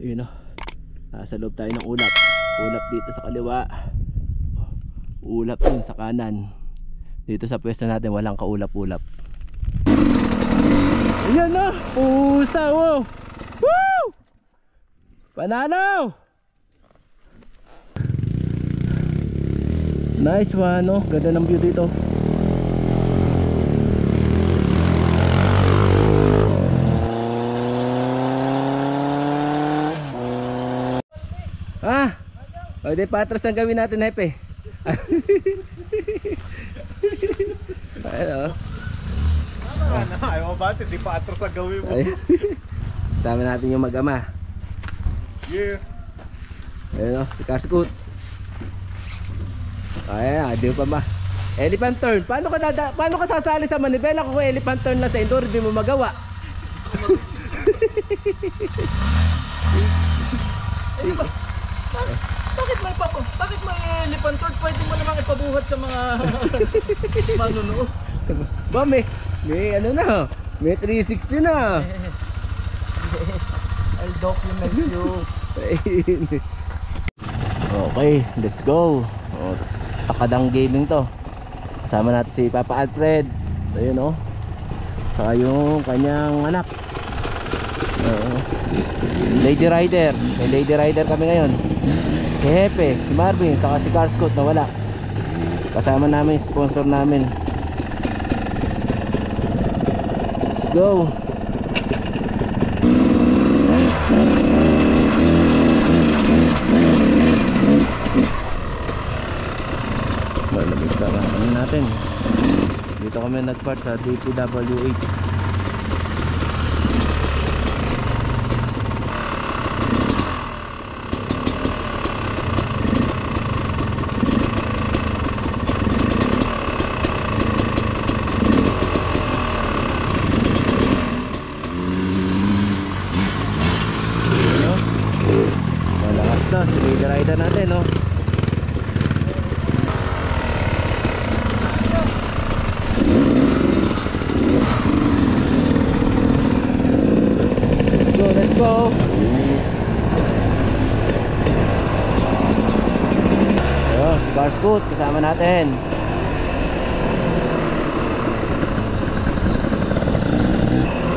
Ayun o. Nasa loob tayo ng ulap. Ulap dito sa kaliwa. Ulap dun sa kanan. Dito sa pwesto natin walang kaulap-ulap. Ayan na. Pusa o. Woo! Panalo! Nice one no. Ganda ng view dito. Ah, o di patras ang gawin natin, Hepe. Ano? Ayaw ba natin, di patras ang gawin mo. Sama natin yung mag-ama. Yeah. Ayun o, si Carscoot. Ayan, di pa ba? Elephant turn. Paano ka sasali sa manibela kung elephant turn lang sa indoor, di mo magawa? Bakit may elephant turn? Pwede mo namang ipabuhat sa mga manunood. Ba, may ano na, may 360 na. Yes, I'll document you. Okay, let's go. Takadang gaming to. Kasama natin si Papa Alfred. Ayun o. Saka yung kanyang anak. Lady Rider. May Lady Rider kami ngayon. Si Hepe, si Marvin, saka si Carscoot na wala. Kasama namin yung sponsor namin. Let's go. Malamig ka ano natin. Dito kami nagpark sa DPWH. Speed rider natin, no? Let's go. Ayun, si Carscoot kasama natin.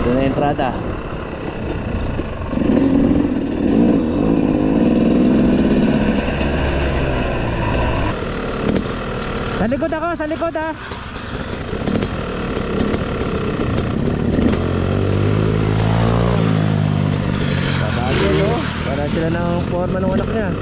Ito na yung entrada. Sa likod ako, sa likod ha. Babagay no. Para sila ng forma ng anak niya.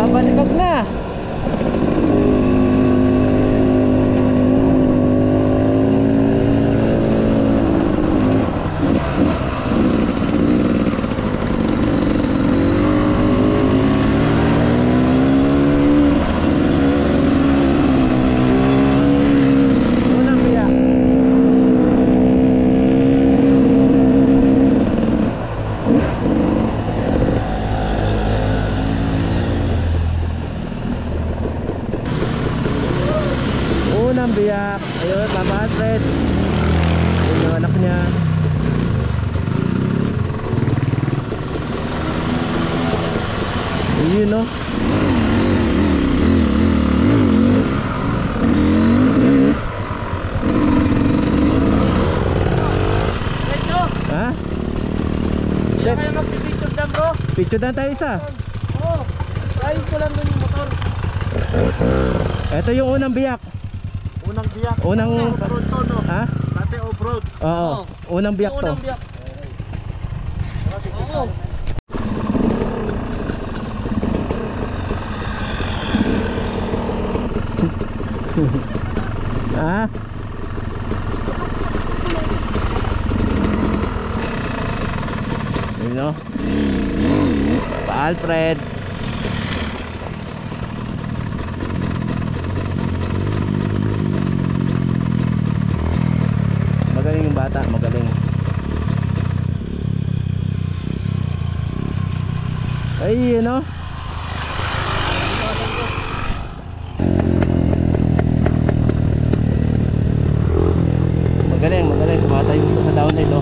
Balibag na. Unang biyak. Unang biyak. Ayun, Papa Alfred. Ayun yung anak niya. Ayun no. Ha? Kaya mag-picture na bro. Picture na tayo isa. Oo. Ayun ko lang dun yung motor. Ito yung unang biyak. Unang biyak. Unang... Off-road to, no? Ha? Dati off-road. Oo. Unang biyak Yung to. unang biyak. Oo. Ha? Yun no? Papa Alfred. Magaling yung bata, magaling. Ay, yun no? Magaling, magaling. Tumatayo ito sa down ito.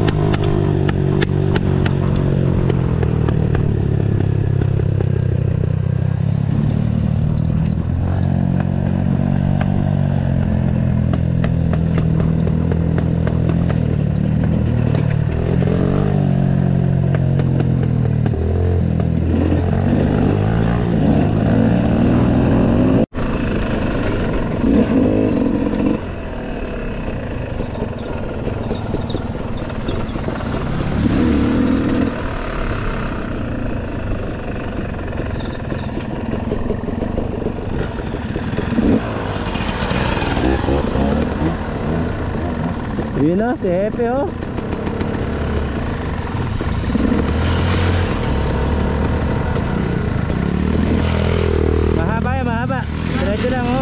Yun o, si Hepe o. Mahaba yan, mahaba. Diretso lang o.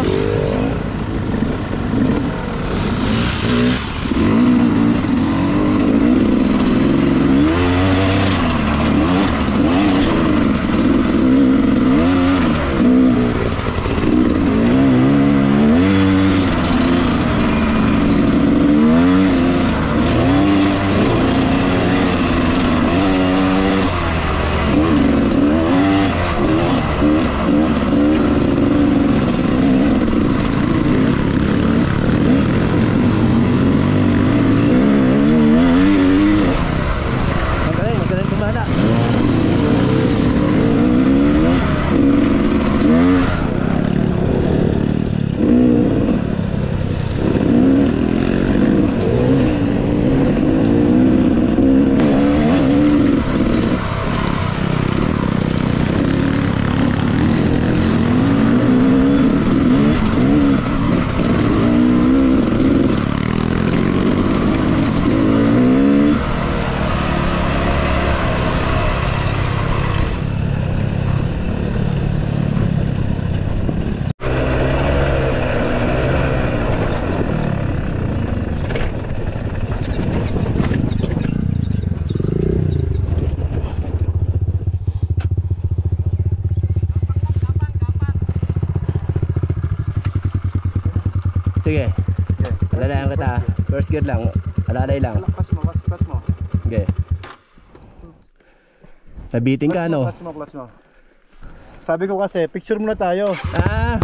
Magaling, magaling kumana. Sige. Alalayan kita. First gear lang. Alalay lang. Clutch mo, clutch mo. Okay. Nabiting ka ano? Clutch mo. Sabi ko kasi, picture muna tayo. Ah.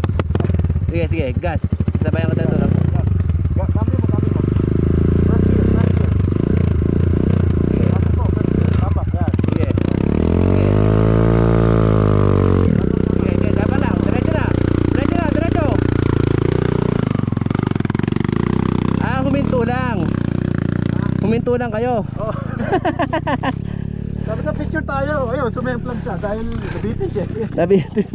Sige, sige. Gas. Sabayan kita ito. Cambio mo. First gear. Tapak mo, first gear. Tapak, yan. Sige. Sige, sige. Dapat lang. Diretso na. Diretso na, diretso. Ah, huminto lang. Huminto lang kayo. Oh. Sabi ko, picture tayo. Ayun, sumemplang siya dahil nabitin siya. Nabitin.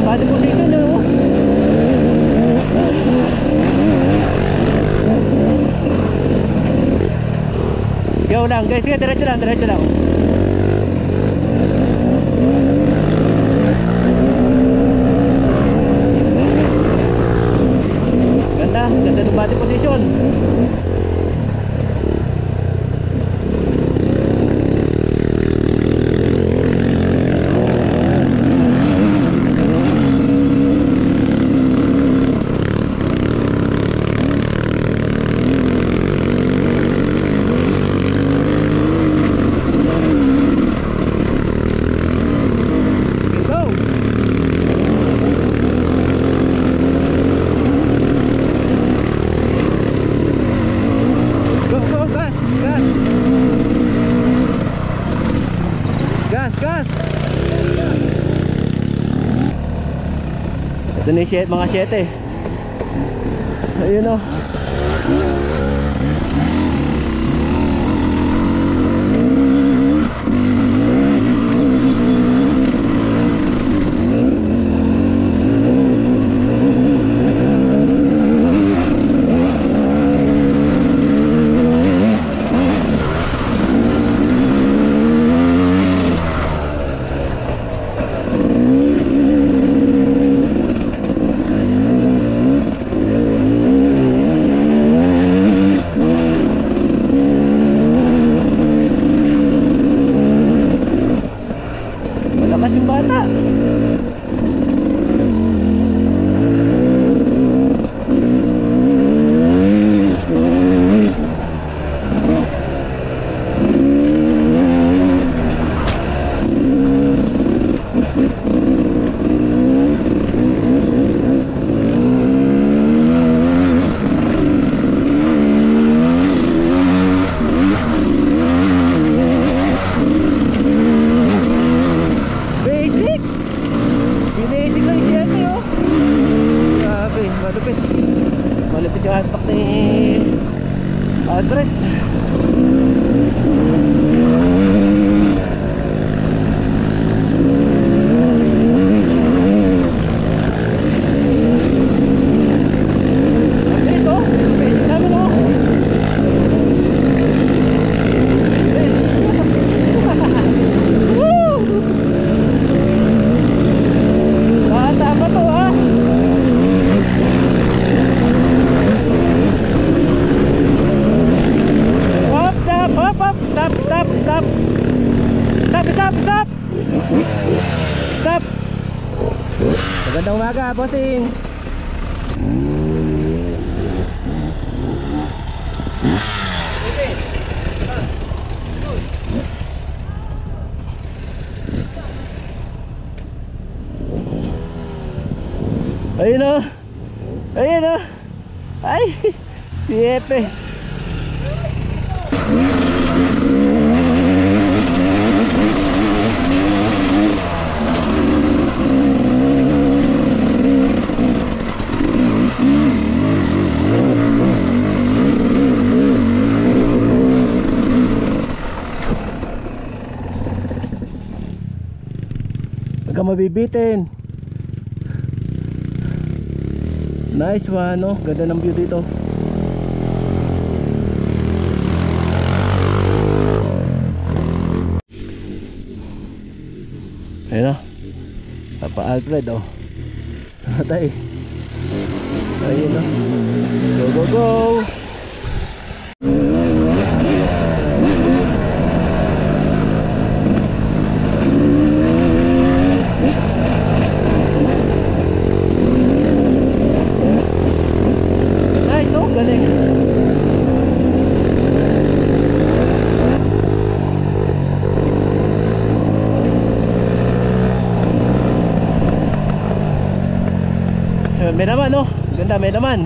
Body position yun, oh. Go lang guys, sige, diretso lang, diretso lang. Ganda, ganda ng body position. Gas! Ito na yung mga 7. Ayun o. Malakas yung bata. Malupit yung hatak ni Alfred. Bilis oh, bilis namin oh. Bilis. Woo! Bata pa to ha. Stop! Magandang umaga, bossing! Ayun o! Ayun o! Ay! Si Epe! Huwag ka mabibitin. Nice one, no? Ganda ng view dito. Ayun na. Papa Alfred, oh. Tatay. Ayun na. Go, go, go! May laman, no? Ganda, may laman.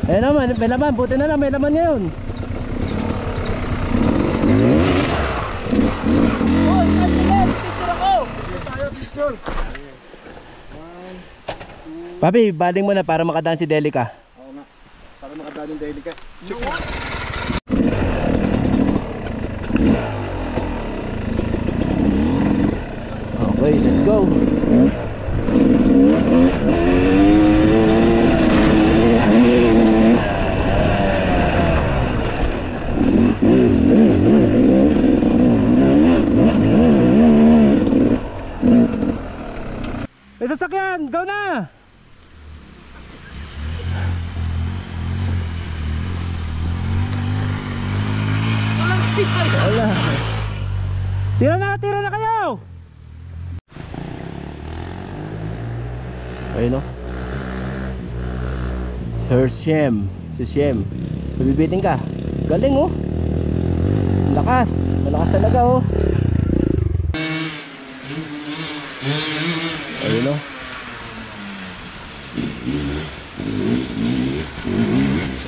May laman. Buti na lang, may laman ngayon. Oh, picture ako! Papi, baling mo na para makadaan si Delica. Oo nga. Para makadaan yung Delica. Okay, let's go. May sasakyan, go na! Wala. Tira na kayo! Ayun o. Sir Shem. Si Shem. Mabibiting ka. Galing oh. Lakas. Malakas talaga oh. Ayun o.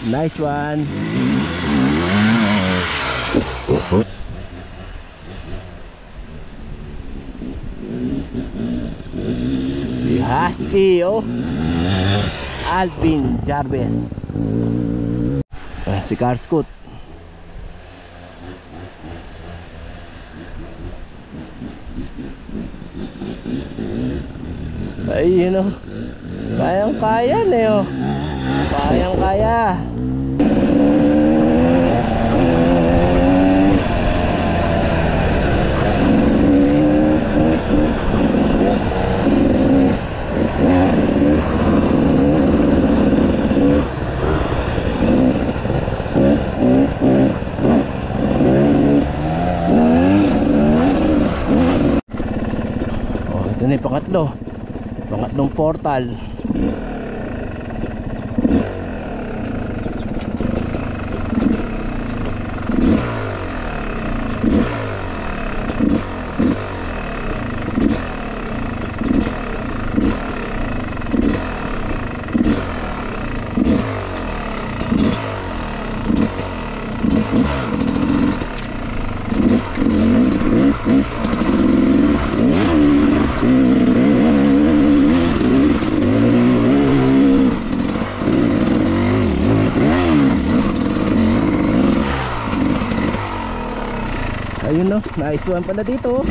Nice one. Si Husky oh. Alvin Jarvis. Si Car Scoot. Ayun oh. Kayang kaya na oh. Kayang kaya. Ito na yung pangatlong portal. Ayun no, nice one pala dito.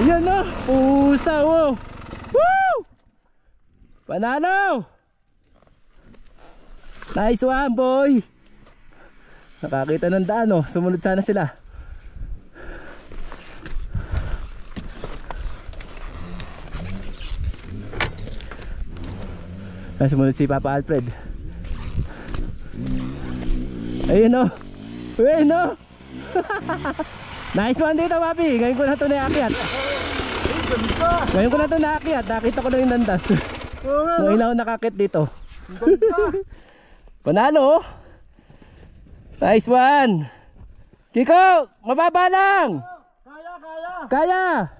Ayan no, pusa oh. Woo! Panalo! Nice one boy. Nakakita ng daan oh, sumunod sana sila. Sumunod si Papa Alfred. Ayun o. Ayun o. Nice one dito papi. Ngayon ko na ito naakyat. Ngayon ko na ito naakyat. Nakita ko na yung landas. Ngayon lang ako nakakit dito. Panalo. Nice one. Kiko, mababa lang. Kaya.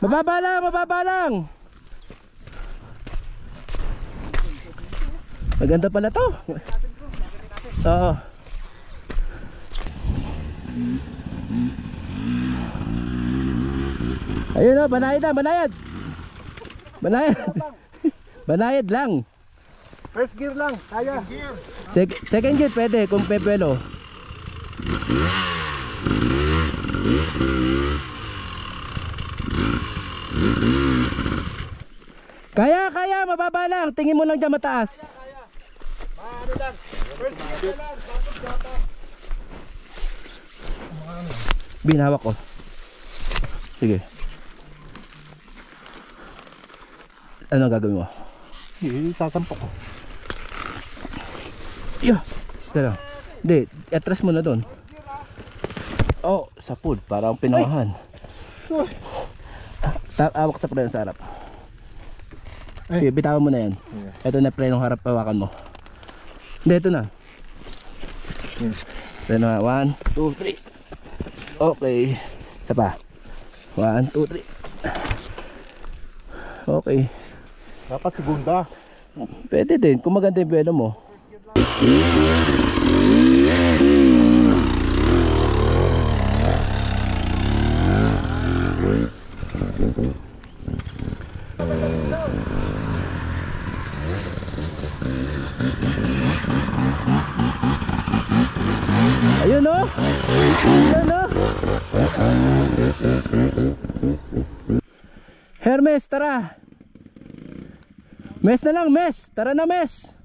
Mababa lang. Maganda pala to. Oo. Ayun o, banayad na, banayad. Banayad lang. First gear lang, kaya. Second gear pwede kung pepelo. Kaya, mababa lang. Tingin mo lang dyan mataas. Ano lang, first gear lang, tapos gata. Binawak ko. Sige. Ano gagawin mo? Sasampok ko. Yo. Tara. Hindi, atras mo na doon. Oh, sa food, parang pinangahan. Awak sa preno sa harap. Sige, bitawan mo na yan. Ito na prenong harap, pawakan mo. Hindi, ito na. Preno na, 1, 2, 3. Okay. Isa pa. 1, 2, 3. Okay. Dapat segunda. Pwede din, kung maganda yung velo mo. oh. Yan oh. Hermes, tara. Mes na lang, mes. Tara na, mes.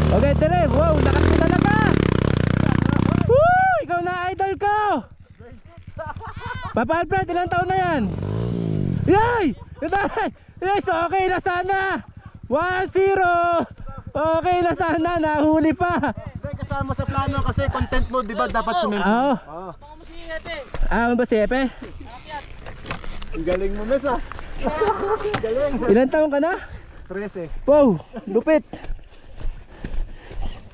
Okay, tere. Wow, lakas mo talaga. Woo! Ikaw na idol ko. Papa Alfred, ilang taon na yan? Yay! Yes, okay na sana. 1-0. Okay na sana, nahuli pa. Hindi, kasama sa plano kasi content mo, di ba dapat sumempo? Oo. Oo. Ano ba si Epe? Ang galing mo, Mes, ah. Galing. Ilang taon ka na? 13. Wow, lupit.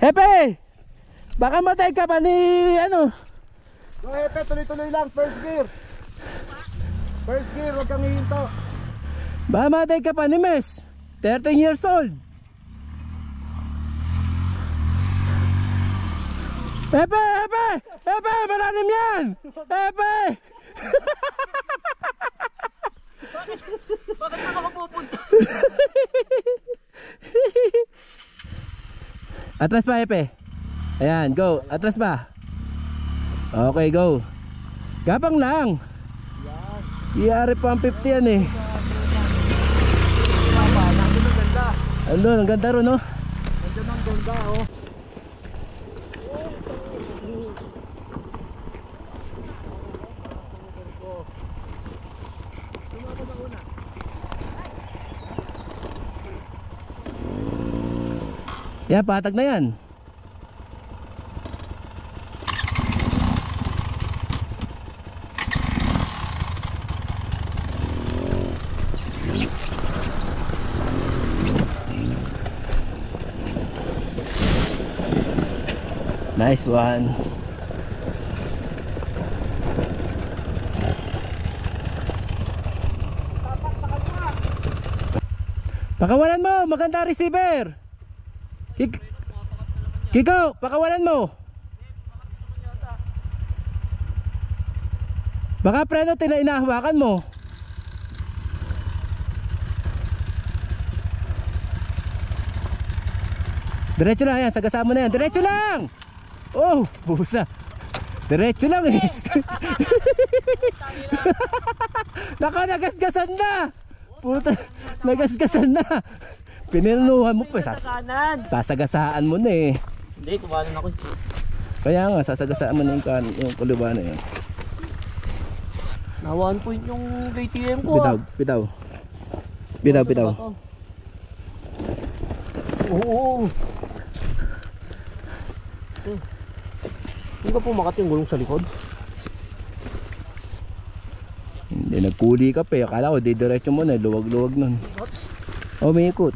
Epe! Baka matay ka pa ni ano? Go, Epe, tuloy-tuloy lang. First gear. First gear, huwag kang hihinto. Baka matay ka pa ni Mes. 13 years old. Epe! Epe! Epe! Malalim yan! Epe! Bakit na ako pupunta? Atras pa, Epe. Ayan, go. Atras pa. Okay, go. Gapang lang. Si RF-150 yan eh. Andun, ang ganda ron, no? Nandiyan ang ganda, oh. Yan, patag na yan. Nice one. Pakawalan mo, maganda receiver. Kiko, pakawalan mo. Baka preno inahawakan mo. Diretso lang yan, sagasama na yan. Diretso lang. Oh, busa. Diretso lang eh. Naka, nagasgasan na. Puta, nagasgasan na. Pininuhan mo pa, sasagasaan mo na eh. Hindi, kumain ako. Kaya nga, sasagasaan mo na yung kuluban na yun. Na 1 point yung KTM ko. Bitaw. Oo. Hindi ba pumakat yung gulong sa likod? Hindi, nagkuli ka pa eh. Akala ko, didiretso mo na, luwag-luwag nun. Oh, may ikot.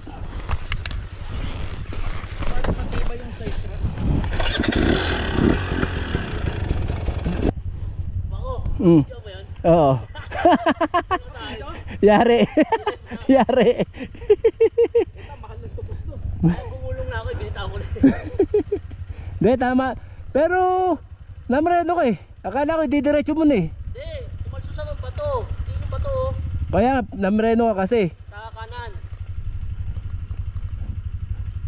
Oo. Yari. Yari. Mahal ng tupos no. Gumulong na ako, ibinita ko na. Hindi, tama. Pero, namreno ko eh. Akala ko, didiretso mo na eh. Hindi, kumalso sa bato. Hindi yung bato. Kaya, namreno ka kasi. Sa kanan.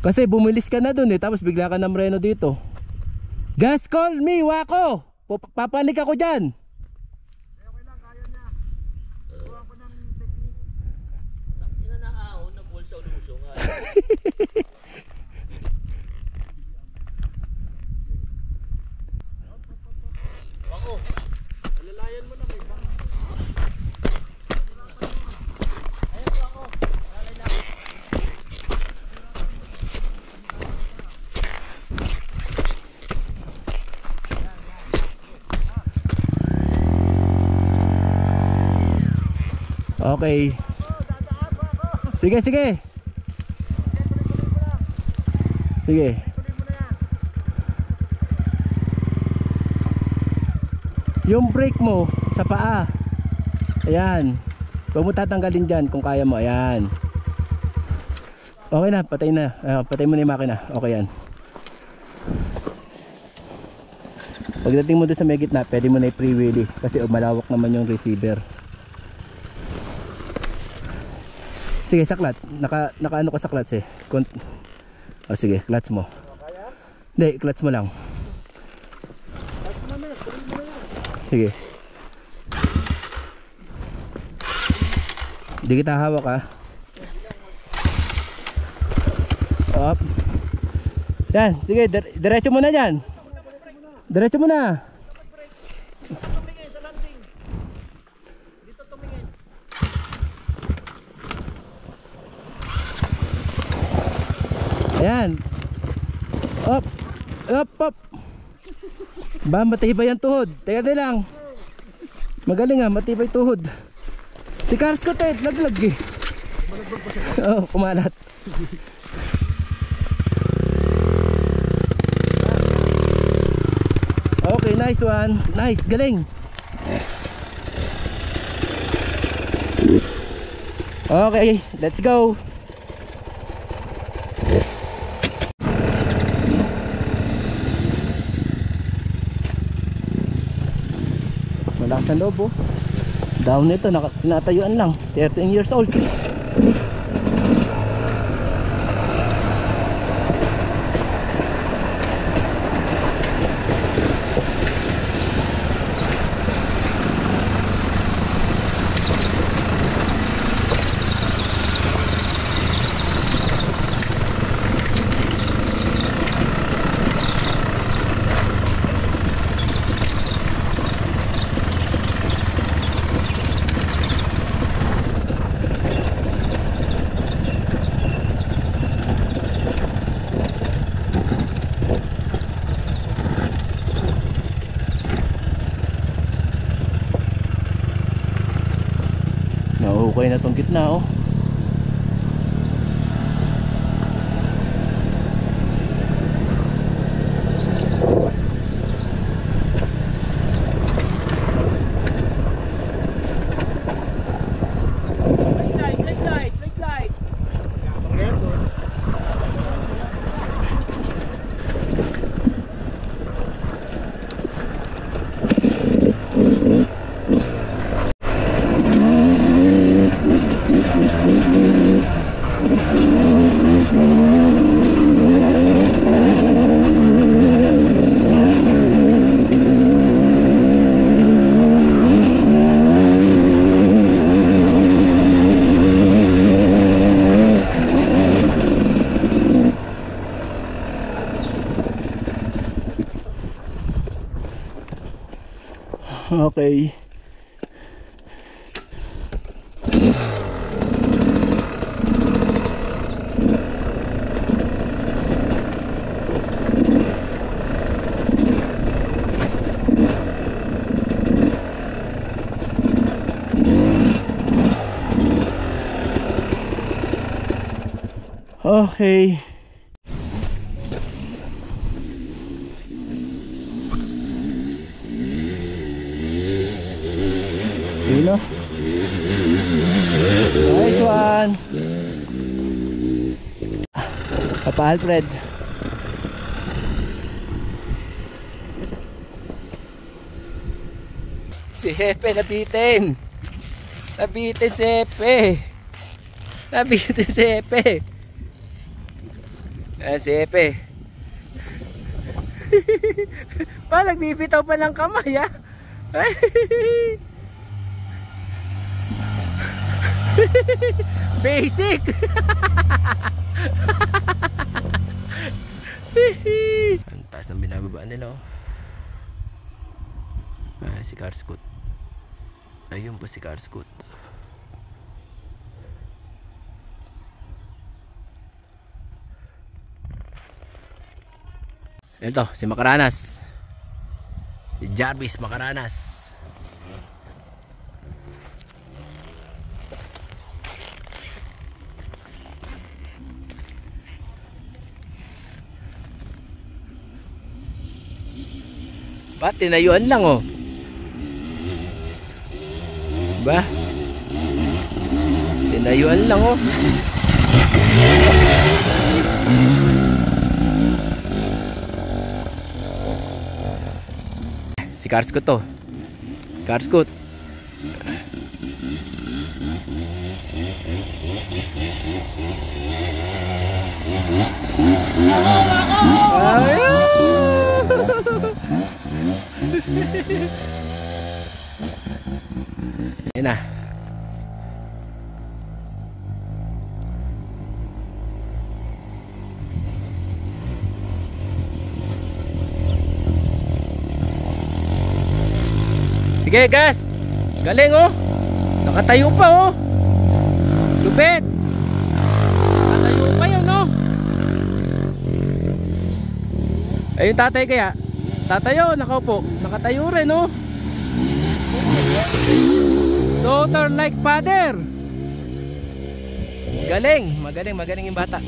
Kasi bumilis ka na dun eh. Tapos bigla ka namreno dito. Just call me, Wako. Papanik ako dyan. Ako. Alalayan mo na may bang. Ayun po ako. Alalay na. Okay. Sige, sige. Sige. Yung brake mo sa paa. Ayan. Huwag mo tatanggalin dyan kung kaya mo. Ayan. Okay na, patay na. Patay mo na yung makina. Okay yan. Pagdating mo doon sa may gitna, pwede mo na i-free wheelie kasi malawak naman yung receiver. Sige, sa clutch. Naka ano ka sa clutch eh. O sige, clutch mo. Hindi, clutch mo lang. Sige. Hindi kita hawak ha. Up. Yan, sige, diretso mo na dyan. Diretso mo na. Dito tumingin sa landing. Dito tumingin. Ayan. Up. Up, up. Ba, matibay ang tuhod. Teka din lang. Magaling nga, matibay tuhod. Si Cars ko tayo, laglag eh. Oo, kumalat. Okay, nice one. Nice, galing. Okay, let's go. Malakas ang loob oh. Down nito, tinatayuan lang. 13 years old. Okay na tong gitna oh. Red light. Okay. Okay. Yun o. Nice one. Papa Alfred. Si Hepe nabitin. Nabitin si Hepe. Nabitin si Hepe. Si Hepe. Pa, nagbibitaw pa ng kamay ha. Basic. Ang taas ng binababa nila oh. Si Carscoot. Ayun po si Carscoot. Ito si Macaranas. Si Jarvis Macaranas. Ba, tinayuan lang oh. Ba? Tinayuan lang oh. Si Carscoot to. Carscoot. Ayan na. Sige, gas. Galing oh. Nakatayo pa oh. Lupit. Nakatayo pa yun oh. Ayun tatay kaya. Tatayo, nakaupo. Nakatayo rin oh. Daughter like father. Galing. Magaling yung bata.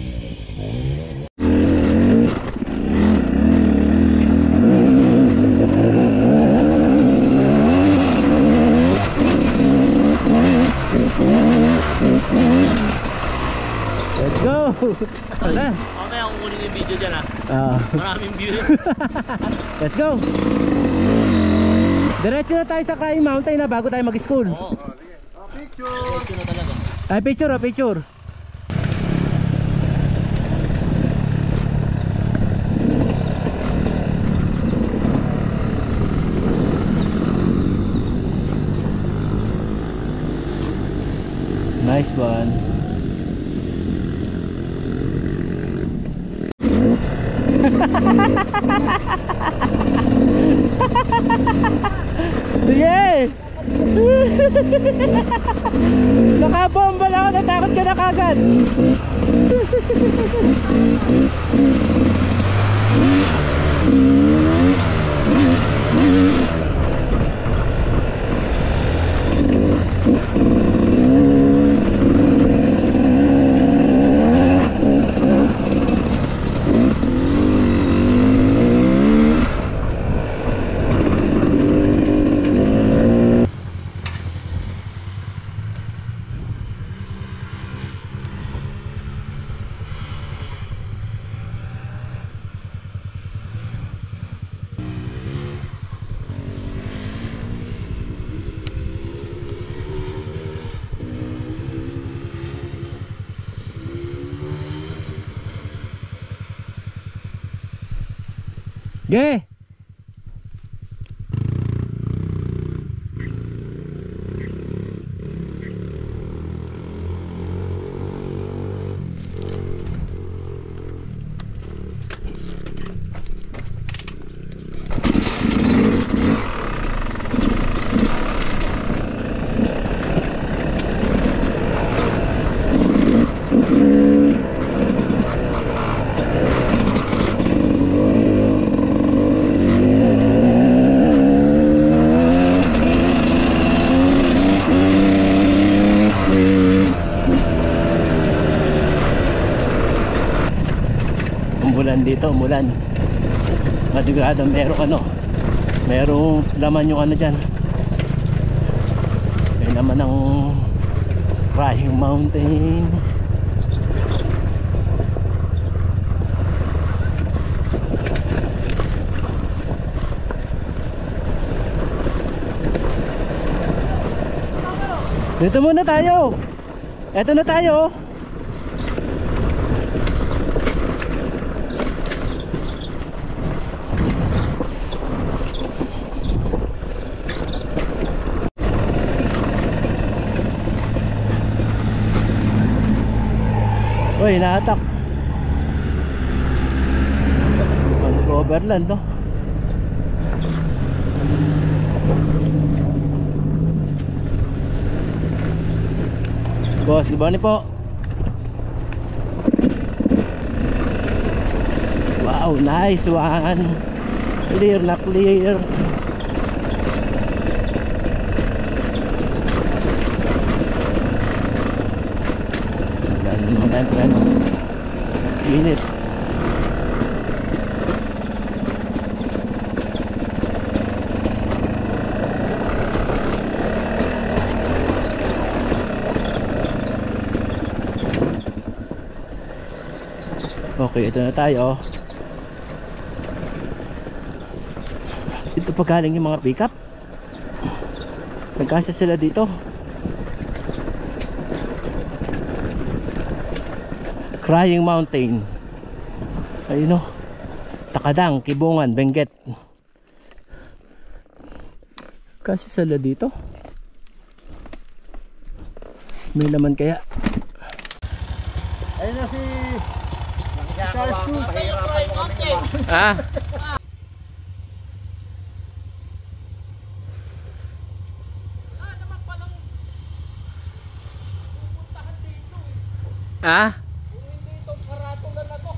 Let's go! Tara! Okay, ako kunin yung video dyan ha. Maraming view. Let's go! Diretso na tayo sa Crying Mountain na bago tayo mag-school. Oo. Picture. Ito na talaga. Ay, picture oh, picture. Nice one. Sige! Nakabomba lang ako, natakot ka na kagad. Ge! Dito umulan, madigado, merong laman yung ano dyan. May naman ng Crying Mountain. Dito muna tayo, eto na tayo. Uy, naatak. Overland, no? Boss, gabani po. Wow, nice one. Clear na clear. Init. Okay, ito na tayo. Dito pa galing yung mga pickup. Nagkasya sila dito. Crying Mountain. Ayun o. Takadang, Kibungan, Benguet. Kasya sila dito. May laman kaya. Ayun na si Charles Cook. Ah? Ah? Hindi ito karatulan na to.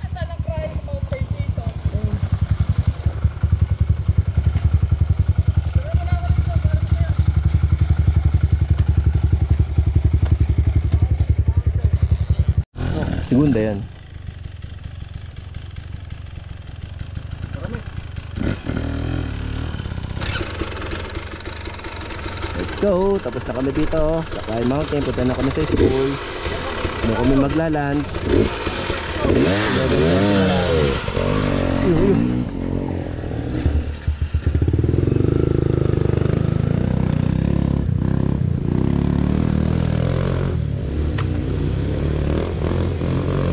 Asan ang Crying Mountain dito? Segunda yan. Let's go. Tapos na kami dito sa Crying Mountain. Punta na kami sa school. Ano kami magla-lunch.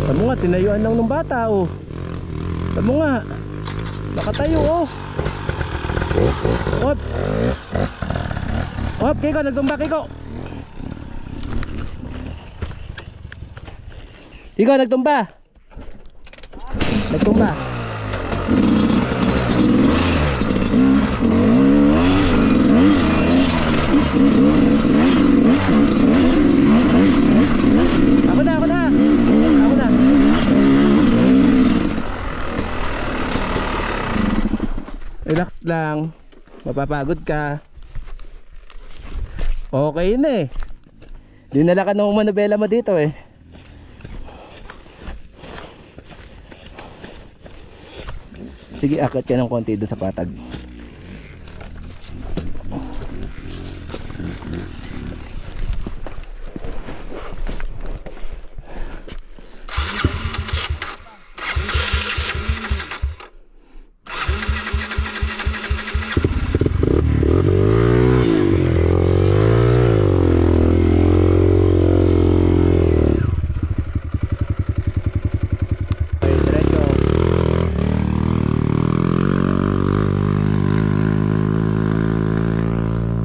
Tamo nga, tinayuan lang ng bata oh. Tamo nga, nakatayo oh. Op. Op, Kiko, nagtumba Kiko. Kiko, nagtumba. Nagtumba. Ako na, ako na. Ako na. Relax lang. Mapapagod ka. Okay na eh. Dinala ka ng manubela mo dito eh. Sige, akit ka ng konti doon sa patag.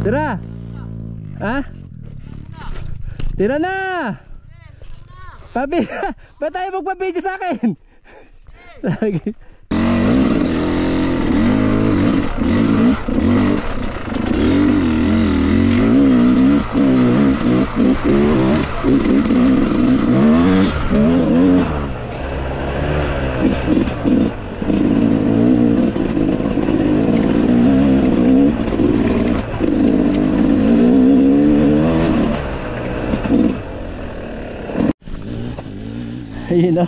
Tira. Ha? Tira na. Pabi, ba tayo magpa-video sa akin? Ayun o.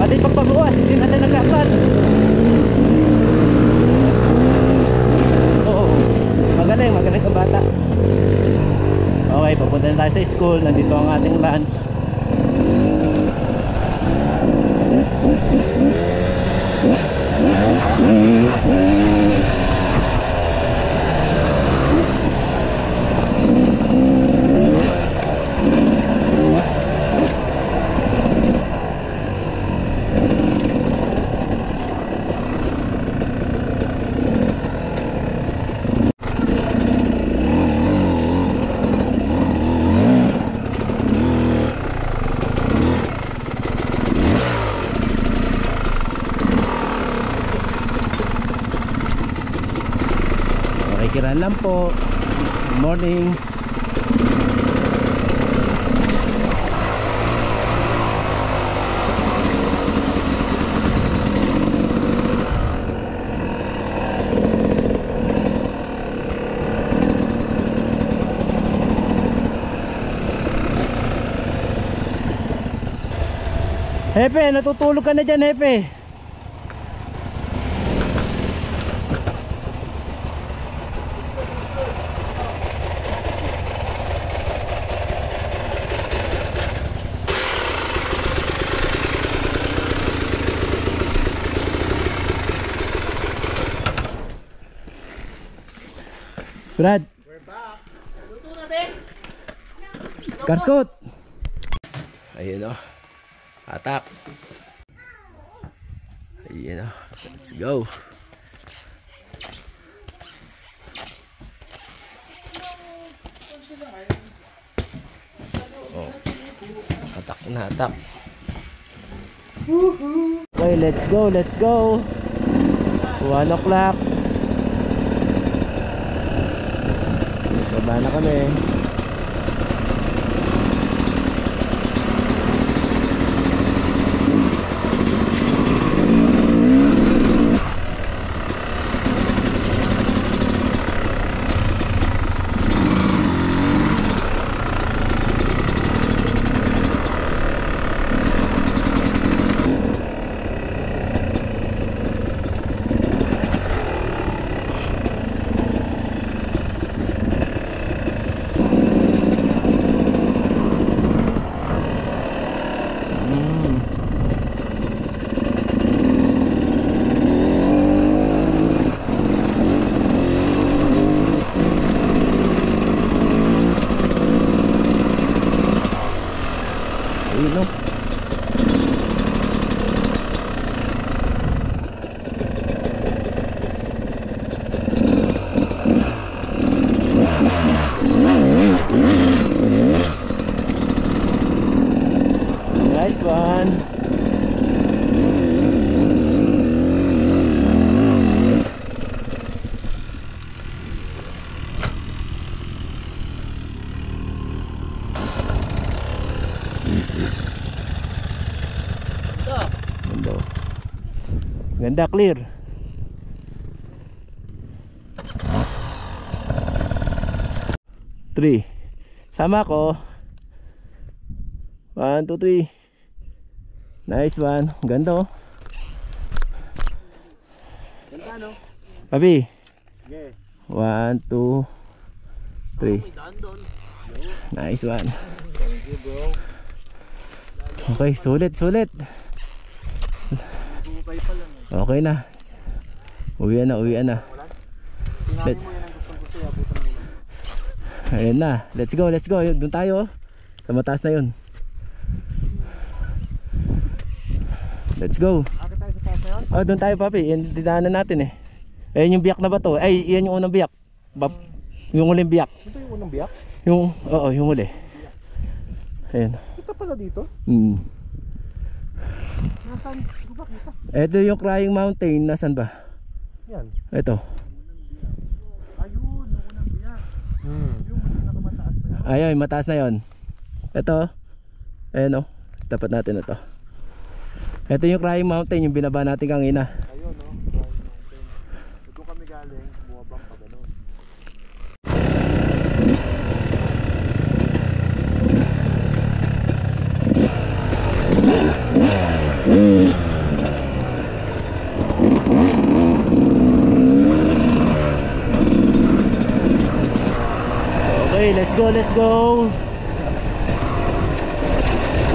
Pati pagpagbuwas, hindi na siya nagka-clutch. Oo, magaling ang bata. Okay, papunta na tayo sa school. Nandito ang ating lunch. Daan lang po. Good morning. Hepe, natutulog ka na dyan, Hepe. Brad. We're back. Luto na, be. Karskot. Ayun o. Atak. Ayun o. Let's go. Oh. Atak na atak. Okay, let's go, let's go. 1 o'clock. Baba na kami. Ayun o. Nice one. Ganda. Ganda, clear. Three. Sama ko. 1, 2, 3. Nice one. Ganda oh. Ganda, no? Papi. Yeah. 1, 2, 3. Nice one. Thank you, bro. Okay, sulit, sulit. Bukay pa lang. Okay na. Uwian na, uwian na. Tingnan mo yan ang gustong-gusto. Abutan mo lang. Ayan na. Let's go, let's go. Doon tayo. Sa mataas na yun. Let's go. Akit tayo sa taas na yun? Oh, doon tayo, papi. Yan dinaanan natin eh. Ayan yung biyak na ba to? Ay, yan yung unang biyak. Yung uling biyak. Ito yung unang biyak? Yung, oo, yung uli. Ayan. Ito pala dito? Nasaan? Ito ba kita? Ito yung Crying Mountain. Nasaan ba? Yan. Ito. Ayun, yung unang biyak. Yung pinakamataas na yun. Ayun, mataas na yon. Ito. Ayan o. Tapat natin ito. Ito yung Crying Mountain. Yung binaba natin kanina. Ayun, no? Crying Mountain. Doon kami galing, buwabang pa ganun. Okay, let's go, let's go.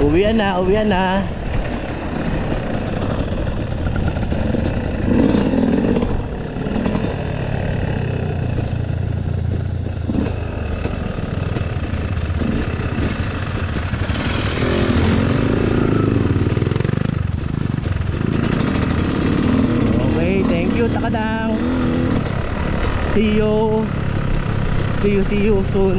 Uwian na, uwian na. Okay, thank you, Takadang. See you. See you soon.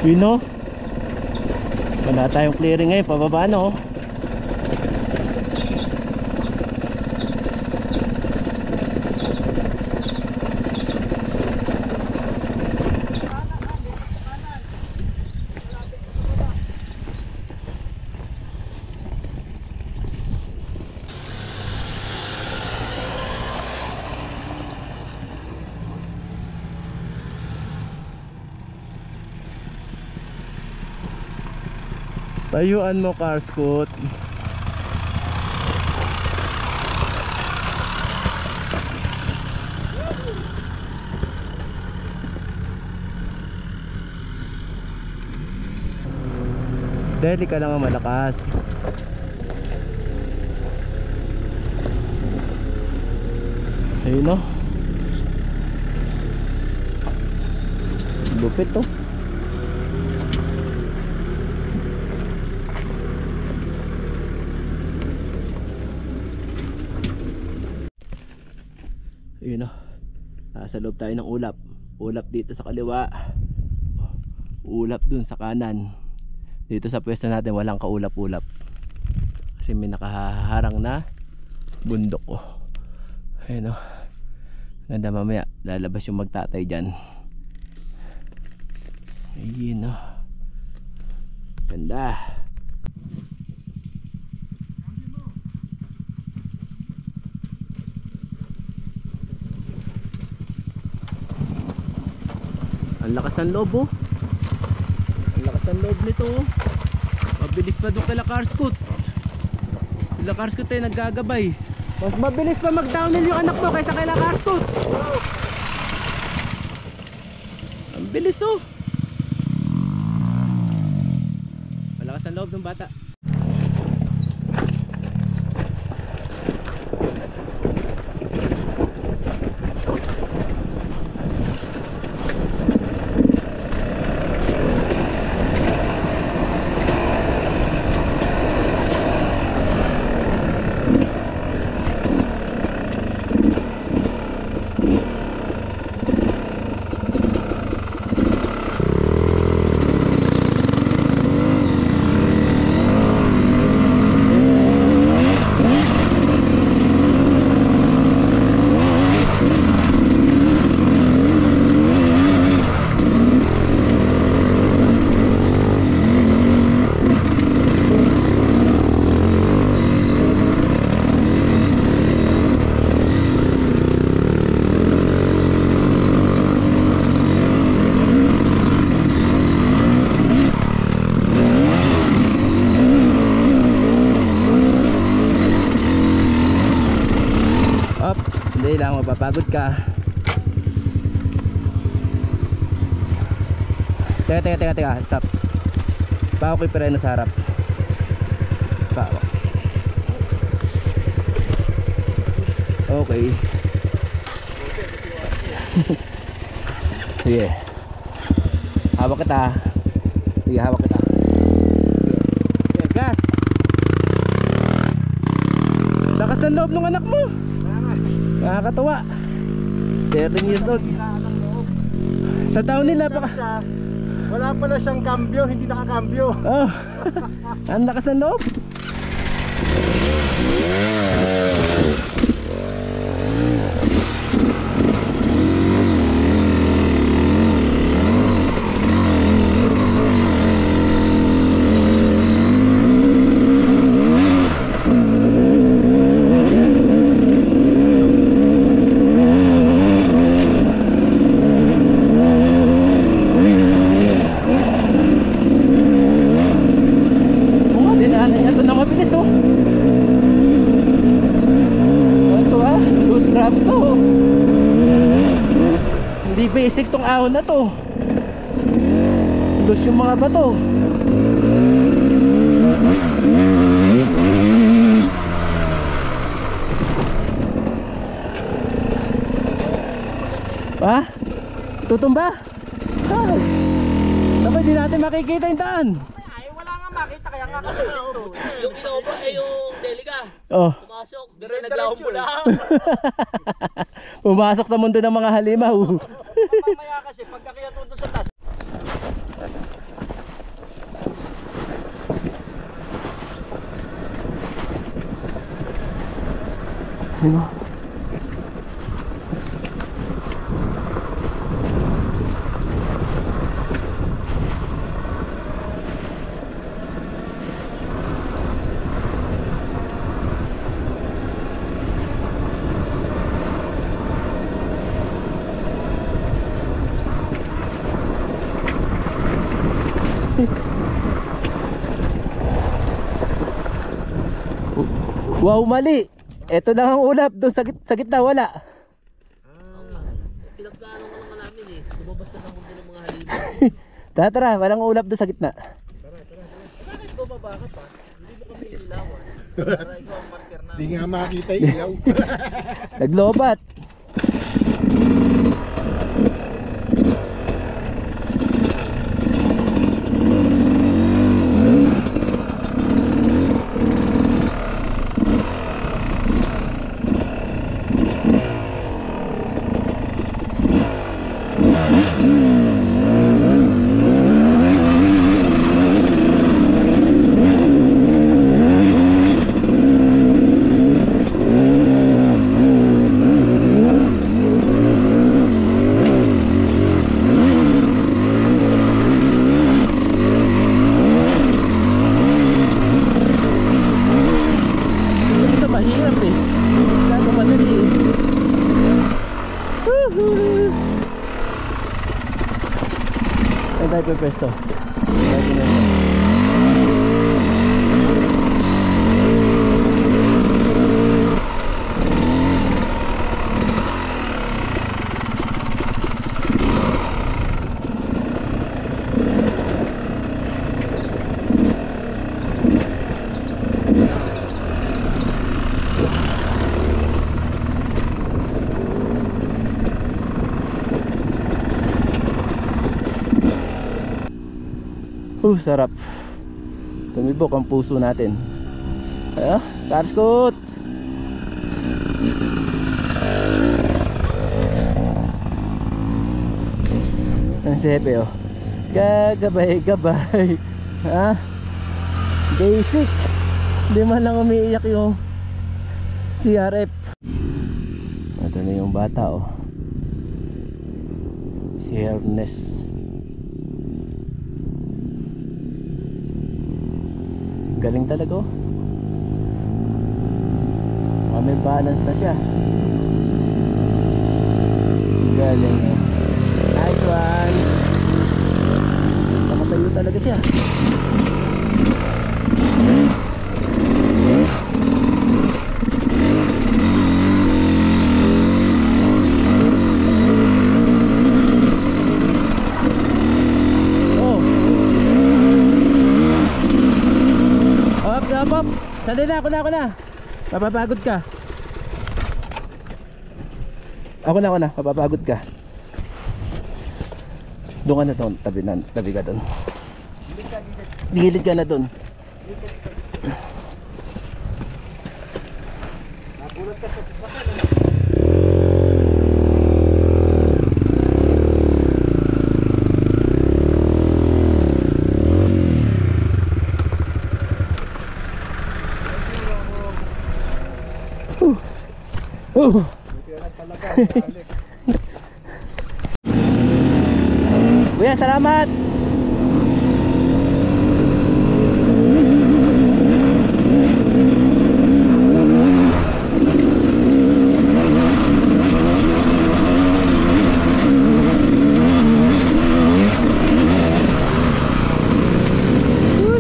Yun no. Wala tayong clearing ngayon, pababa no. Tayuan mo, Carscoot. Dali ka lang ang malakas. Ayun no. Lupit to. Ayun o, nasa loob tayo ng ulap. Ulap dito sa kaliwa, ulap dun sa kanan. Dito sa pwesto natin walang kaulap-ulap kasi may nakaharang na bundok ko. Ayun o, ganda, mamaya lalabas yung magtatay dyan. Ayun o, ganda. Ang lakas ng loob oh. Ang lakas ng loob nito oh. Mabilis pa doon kala Carscoot. Kala Carscoot tayo naggagabay. Mas mabilis pa mag downhill yung anak mo kaysa kala Carscoot. Ang bilis oh. Malakas ang loob ng bata. Hindi lang, mapapagod ka. Teka, stop. Pawak yung preno sa harap. Pawak. Okay. Sige. Hawak kita. Sige, hawak kita. Sige, gas. Lakas ng loob ng anak mo. Nakakatawa. 13 years old. Sa taon nila wala pala siyang cambio, hindi nakakambyo. Oh. Ang lakas ng loob. Hindi basic tong ahon na to. Lus yung mga bato. Ha? Tutumba? Ah. Dapat di natin makikita yung daan. Ay, wala nga makita kaya nga kasi yung Innova ay yung Delica. Oh. Pumasok, dire naglawang pula. Pumasok sa mundo ng mga halimaw. Mamaya kasi pagka kaya tuto sa taas. Ano? Wow, mali. Ito lang ang ulap. Doon sa gitna wala. Pinagdaanan ko naman namin eh. Lumabas na ng mundo ng mga halimaw. Tara, walang ulap doon sa gitna. Bakit bumaba ka pa? Hindi mo kami inilawan. Para ikaw ang marker namin. Di nga makita yung ilaw. Naglobat. Ito mahirap eh. Kaso madali eh. Saan tayo pwesto? Sarap. Tumibok ang puso natin. Karskot. Ang sepe oh. Gagabay-gabay. Ha? Basic. Hindi man lang umiiyak yung CRF. Ito na yung bata oh. Si Ernest. Galing talaga oh. May balance na siya. Galing oh. Nice one. Nakatayo talaga siya. Pop, sandali na, ako na. Papapagod ka. Ako na, papapagod ka. Doon ka na doon, tabi ka doon. Gilid ka na doon. Nagulat ka sa sasakyan. Kuya, salamat.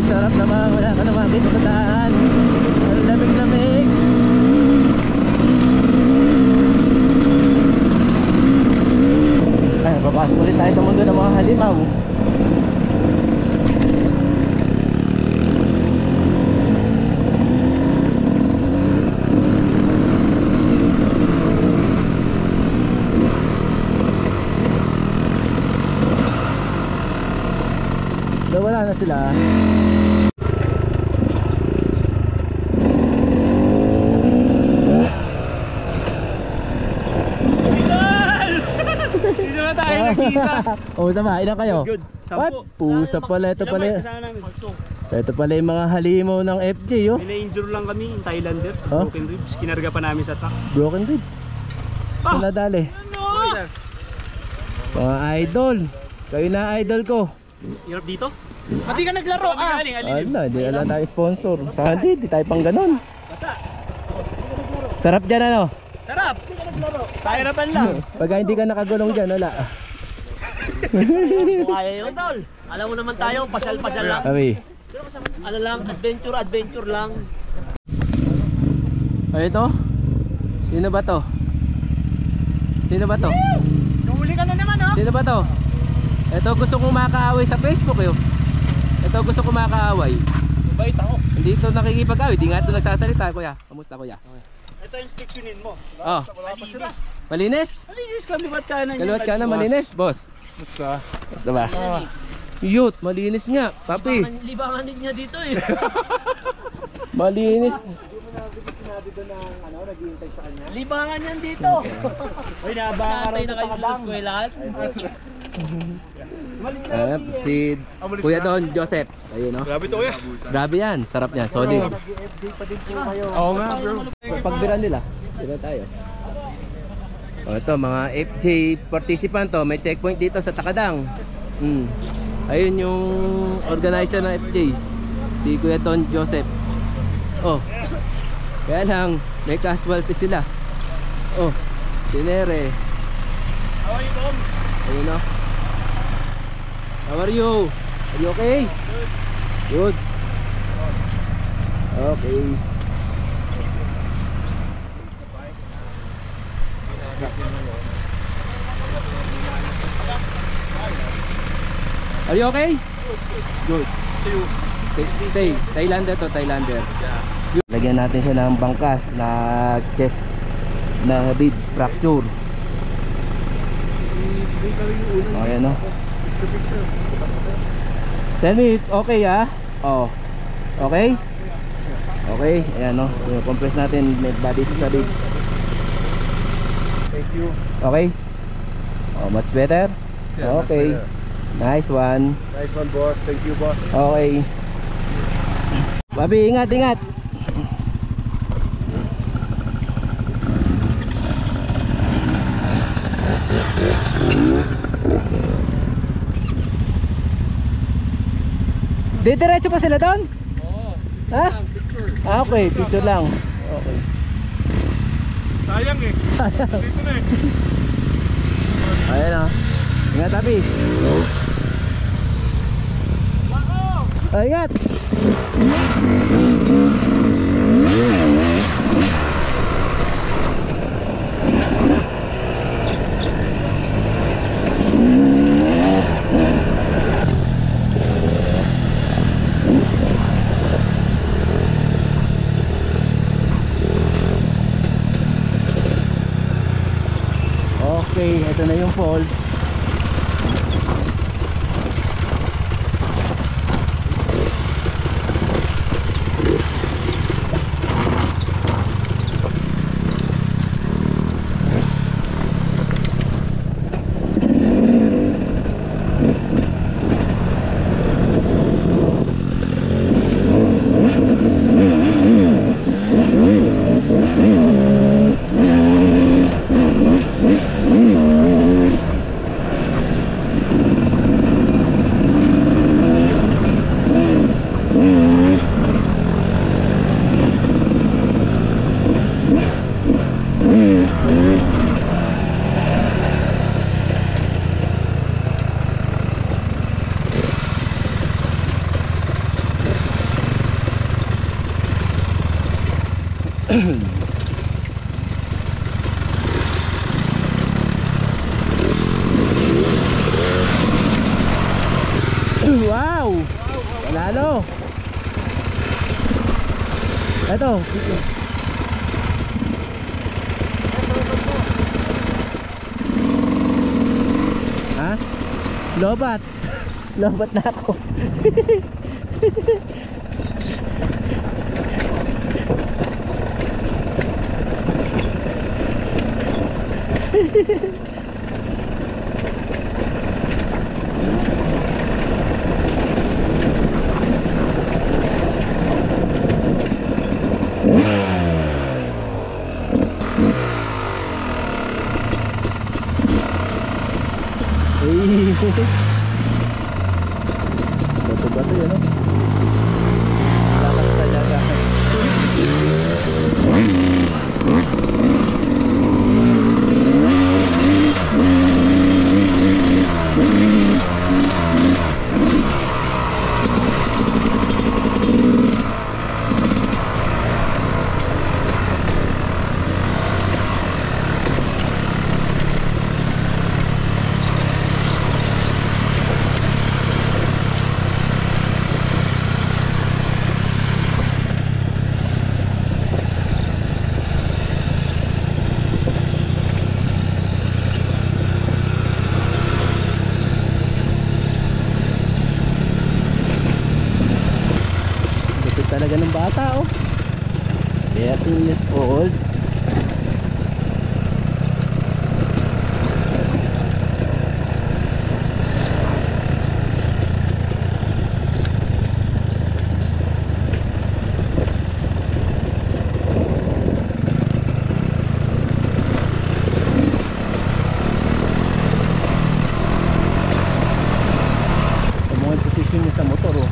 Sarap naman, wala ka naman dito sa daan. Ang lamig-lamig. Ay, papasok ulit tayo sa mundo ng mga halimaw. Wala na sila. Hindi naman tayo nakita. O, sama, ilan kayo? Good. What? 10. Pusa pala, ito pala. Kasama namin. Ito pala yung mga halimaw ng FJ, oh. May na-injure lang kami in Thailander. Huh? Broken ribs. Kinarga pa namin sa truck. Broken ribs. Ah! Nadali. Ano? Mga idol. Kayo na idol ko. Hirap dito? Pati ka naglaro ah! Ano, hindi na tayo sponsor. Saka hindi tayo pang ganon. Sarap dyan ano? Sarap! Pahirapan lang. Pagka hindi ka nakagulong dyan, wala. Kaya yun, tol. Alam mo naman tayo, pasyal-pasyal lang. Kami. Ano lang, adventure lang. Ay, ito? Sino ba to? Sino ba to? Nahuli ka na naman oh! Sino ba to? Ito gusto kong makaaway sa Facebook yun. Ito gusto kong makaaway. Mabait ako. Hindi ito nakikipag-away. Hindi nga ito nagsasalita. Kuya, kamusta kuya? Ito inspeksyonin mo. Oh, Malinis. malinis? Malinis ka, liwat ka na. Kaliwat ka na, malinis, boss. Basta. Basta ba? Youth, malinis nga, papi. Libangan din niya dito eh. Malinis. Sinabi doon ng ano, naghihintay sa kanya. Libangan yan dito. Uy, nabaka raw sa pakalang. Si Kuya Don Joseph. Ayun, no? Grabe to kuya. Grabe yan, sarap niya, solid. Nag-FJ pa din po kayo. Oo nga bro. Pagbira nila, dito tayo. O ito, mga FJ participant to, may checkpoint dito sa Takadang. Ayun yung organizer ng FJ, si Kuya Don Joseph. Oh, kaya lang, may casualty sila. Oh, sinere. How are you, Tom? Ayun, no? How are you? Are you okay? Good. Okay. Are you okay? Good. Stay. Thailander to, Thailander. Lagyan natin siya ng bangkas na chest na ribs fracture. Ayan, no? Tell me, okay ah? Oh. Okay? Okay, ayan, no? Compress natin, may body sa ribs. Thank you. Okay? Oh, much better? Yeah, much Okay. better. Nice one. Nice one boss. Thank you boss. Okay. Babi, ingat, ingat. Didiretso pa sila doon? Oo. Ha? Ah, okay, picture lang. Okay. Sayang eh. Dito na eh. Ayan, oh. Ingat, Abi. Oh, ingat. Okay, ito na yung falls. Wow! Panalo! Ito. Ha? Lobat. Lobat na ako. Bato-bato yan, no? Lakas talaga. Talaga ng bata, oh. 13 years old. Ito mo yung position niya sa motor, oh.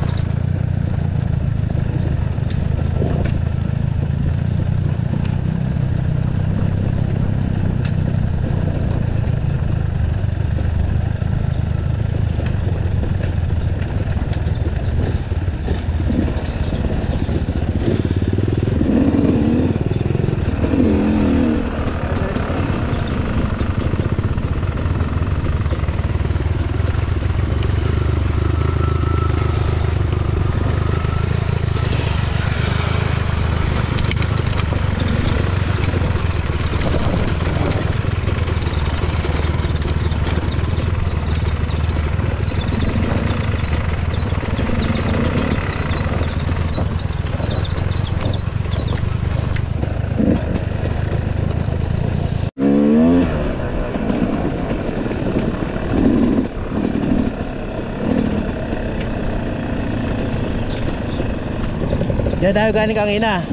Diyan tayo galing kanina.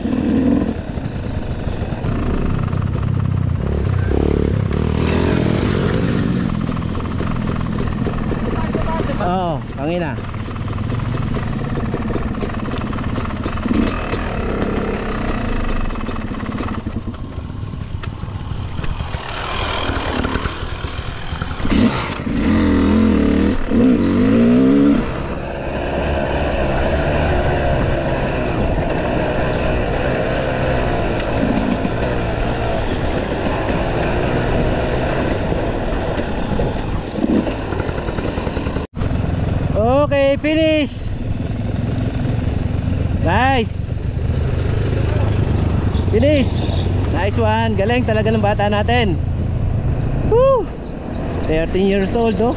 Oo, kanina. Okay, finish. Nice. Finish. Nice one. Galing talaga ng bata natin. Woo! 13 years old, oh.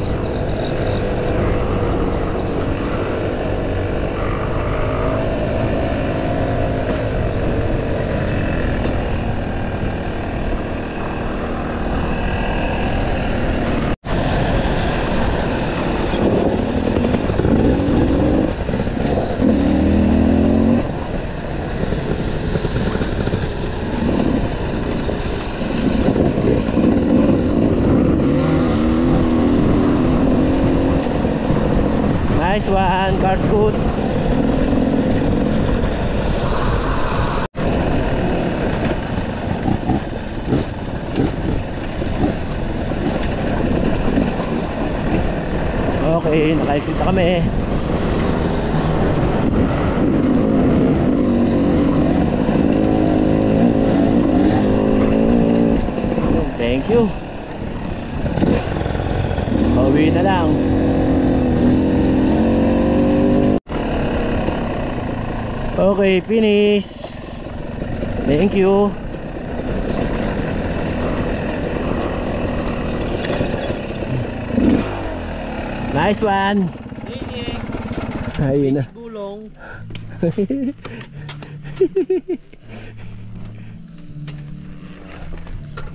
Nice one, car scoot. Okay, nakaikita kami. Thank you. Pauwi na lang. Okay, finish. Thank you. Nice one. Ayun na. Gulong.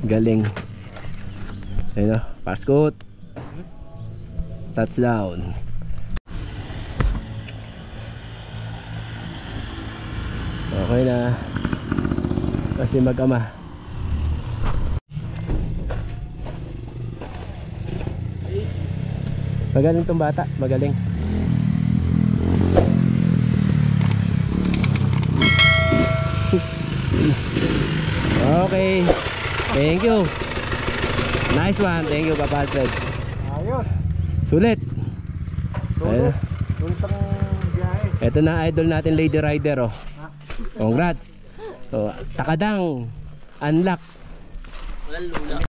Galing. Ayun na, paskot. Touchdown. Okay na. Kasi mag-ama. Magaling tong bata, magaling. Okay. Thank you. Nice one. Thank you, Papa Alfred. Ayos. Sulit. Tulog. Tulog ang biyahe. Ito na idol natin, Lady Rider, oh. Congrats. So, Takadang unlock. Walang lula.